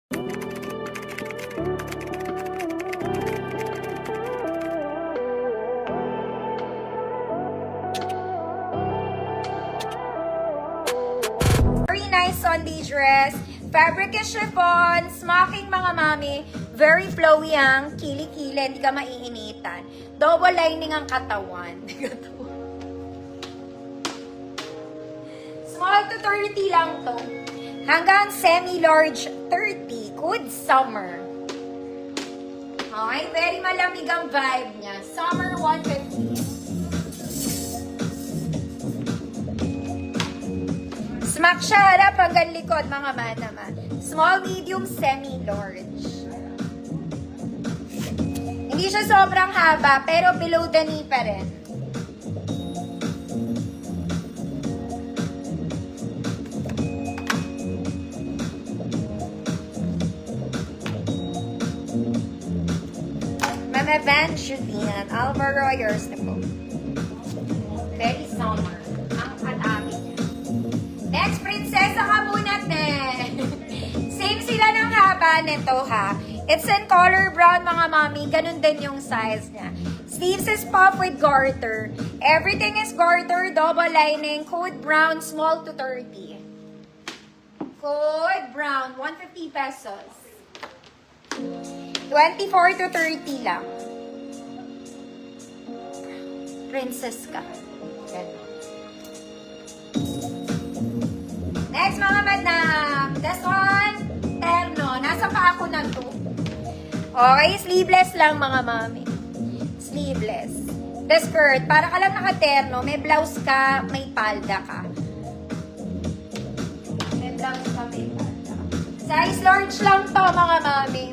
Very nice Sunday dress. Fabric is chiffon, smocking mga mami. Very flowy ang kili-kili, hindi ka maiinitan. Double lining ang katawan. Small to 30 lang to. Hanggang semi-large 30. Good summer. Okay, very malamig ang vibe niya. Summer 150. Smack siya, harap hanggang likod, mga manama. Small, medium, semi-large. Hindi siya sobrang haba, pero below the knee pa rin. Mama Van Julian, Alvaro, yours na po. Very summer. Ang katami niya. Next, prinsesa ka muna, te. Same sila ng haba nito, ha. It's in color brown, mga mami. Ganun din yung size niya. Sleeves is puff with garter. Everything is garter, double lining, code brown, small to 30. Code brown, 150 pesos. 24 to 30 lang. Princess ka. Ganun. Next, mga madam. This one, terno. Nasa pa ako na to. Okay, sleeveless lang, mga mami. Sleeveless. The skirt, para ka lang naka-terno. May blouse ka, may palda ka. May blouse ka, may palda. Size large lang to, mga mami.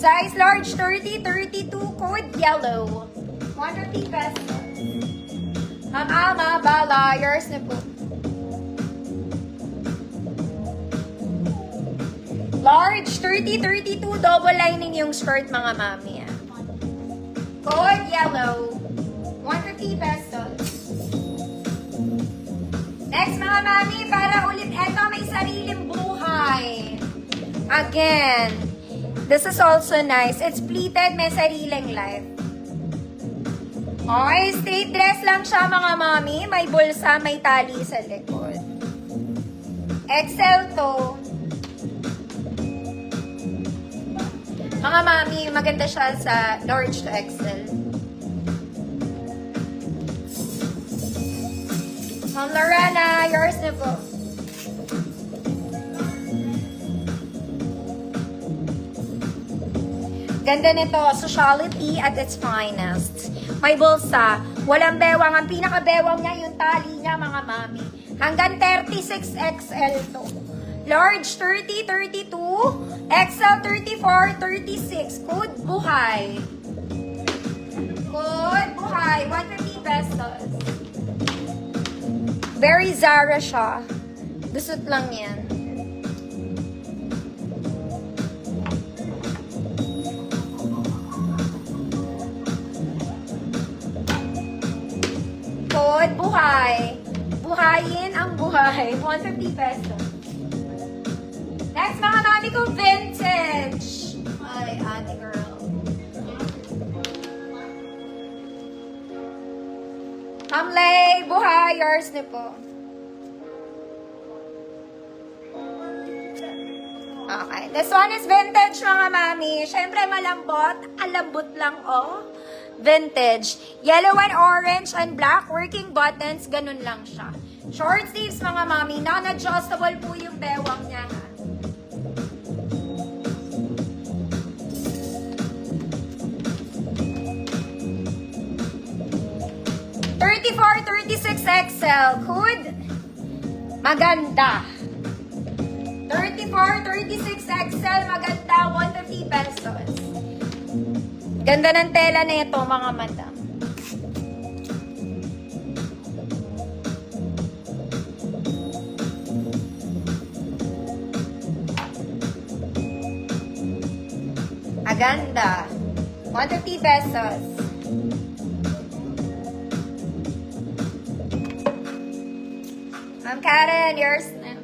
Size large, 30, 32, code yellow. 150 pesos. Mama, bala, yours na po. Large, 30, 32, double lining yung skirt, mga mami. Code yellow, 150 pesos. Next, mga mami, para ulit, eto may sariling buhay. Again, this is also nice. It's pleated, may sariling life. Okay, straight dress lang siya, mga mami. May bulsa, may tali sa likod. XL to. Mga mami, maganda siya sa large to XL. Ma'am Lorena, yours na po. Ganda nito, sociality at its finest. May bulsa, walang bewang. Ang pinaka-bewang niya, yung tali niya, mga mami. Hanggang 36XL to. Large, 30, 32. XL, 34, 36. Code buhay. Code buhay. 150 pesos. Very Zara siya. Dusot lang yan. Code buhay. Buhayin ang buhay. 150 pesos. Next, mga mami ko, vintage. Ay, ate girl. Hamley, buhay, yours na po. Okay, this one is vintage, mga mami. Siyempre, malambot. Alambot lang, oh. Vintage. Yellow and orange and black. Working buttons, ganun lang siya. Short sleeves, mga mami. Non-adjustable po yung bewang niya, ha. 34, 36 XL. Hood. Maganda. 34, 36 XL. Maganda. 150 pesos. Ganda ng tela na ito, mga madam. Aganda. 150 pesos. Ma'am Karen, yours na.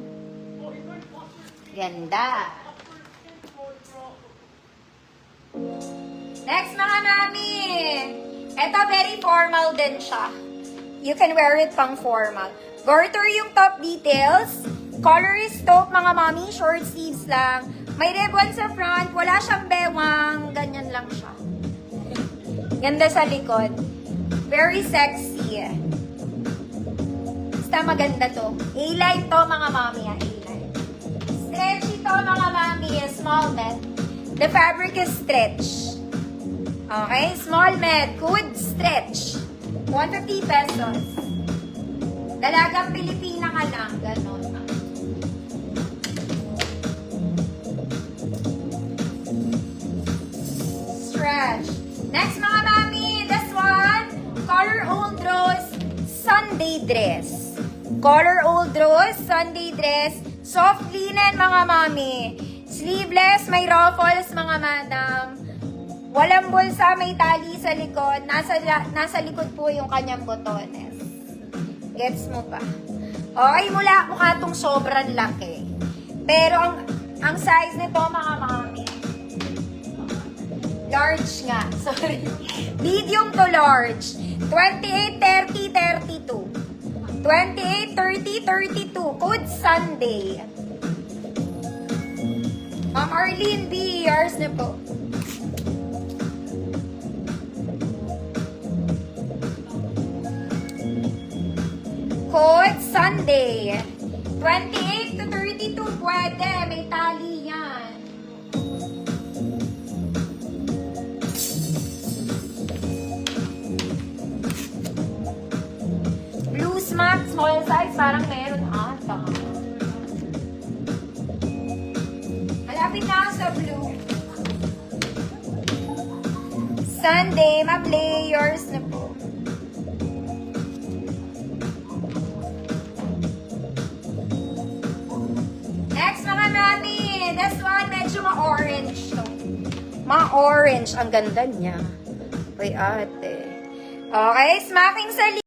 Ganda. Next, mga mami. Ito, very formal din siya. You can wear it pang formal. Garter yung top details. Color is taupe, mga mami. Short sleeves lang. May ribbon sa front. Wala siyang bewang. Ganyan lang siya. Ganda sa likod. Very sexy. Basta maganda to. A-line to, mga mami. A-line. Stretchy to, mga mami. Small med. The fabric is stretch. Okay? Small med. Good stretch. 150 pesos. Dalagang Pilipina ka lang. Ganon. Stretch. Next, mga mami. This one. Color Old Rose Sunday dress. Color Old Rose Sunday dress. Soft linen, mga mami. Sleeveless. May ruffles, mga madam. Walang bulsa, may tali sa likod. Nasa likod po yung kanyang botones. Gets mo pa? Okay, mukha itong sobrang laki. Pero ang size nito, mga mami, large nga. Sorry. Medium to large. 28, 30, 32. 28, 30, 32. Code Sunday. Ma'am Arlene B. Yours na po. Code Sunday. 28 to 32 pwede. May tali yan. Blue smack, small size. Parang meron ata. Malapit na ako sa blue. Sunday, ma-play. Yours na po. Next, mga mami. This one, medyo ma-orange to. Ma-orange. Ang ganda niya. Uy, ate. Okay, smacking sa